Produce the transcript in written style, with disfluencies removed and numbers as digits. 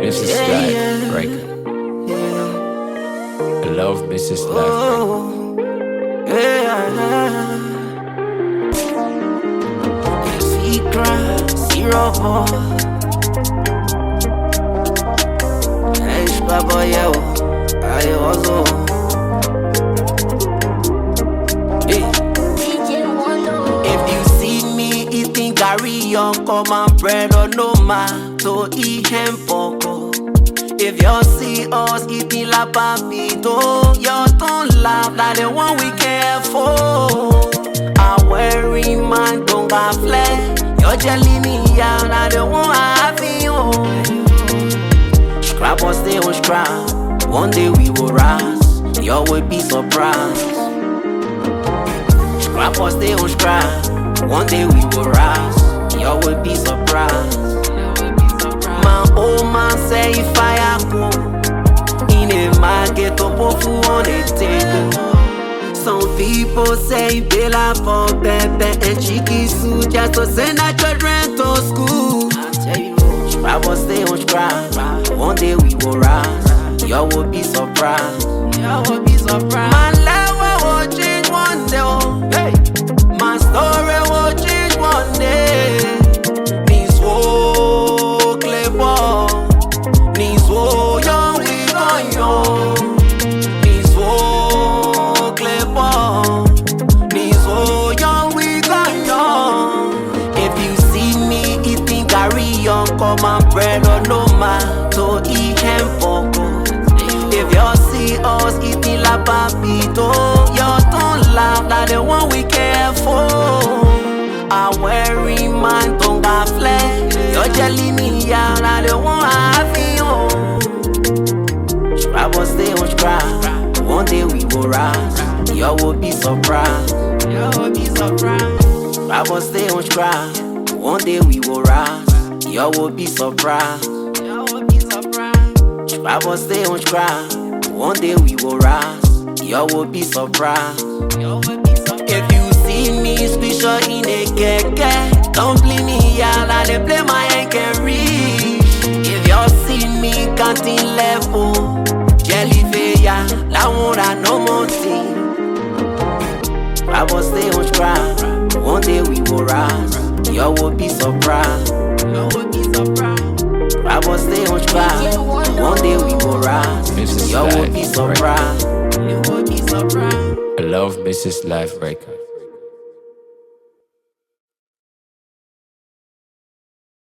Mrs. Life Breaker. I love Mrs. Life V Krah, zero. S.S.O.S, if you see me eating carry-on, come and bread or no man to eat him poco. If you see us eating la papito, you don't laugh like the one we care for. I wearing man don't got flesh. You're jelly me out like the one I feel. Scrap or stay on scrap. One day we will rise. You will be surprised. Scrap or stay on scrap. One day we will rise. You will be surprised. My old man say if I go in a market to put food on the table. Some people say they laugh for pepe and chicken soup just to send our children to school. I tell you, scrap or stay on scrap. One day we will rise. You will be surprised. You will be surprised. My life will change one day. Oh. Hey. My story will change one day. This whole clever. This whole young we going on. This whole clever. This whole young we going on. If you see me eating carry-on, come and bread or no man to eat him poco. If you see us eating la papito, you don't laugh like the one we care for. I wearing man don't got flesh. You're jelly me out like the one I feel. Scrap or stay on scrap. One day we will rise. You will be surprised. You will be surprised. Scrap or stay on scrap. One day we will rise. You will be surprised. You will be surprised. Scrap or stay on scrap. One day we will rise. You will be surprised. You will be surprised. If you see me special in a keke, don't blame me out like they play my hand can reach. If you see me canteen level, jelly feya, la won't no more thing. I will stay on scrap. One day we will rise. You will be surprised. You will be surprised. I will stay on scrap. One day we will rise. Mrs. You will be Life surprised. You will be surprised. I love Mrs. Life Breaker.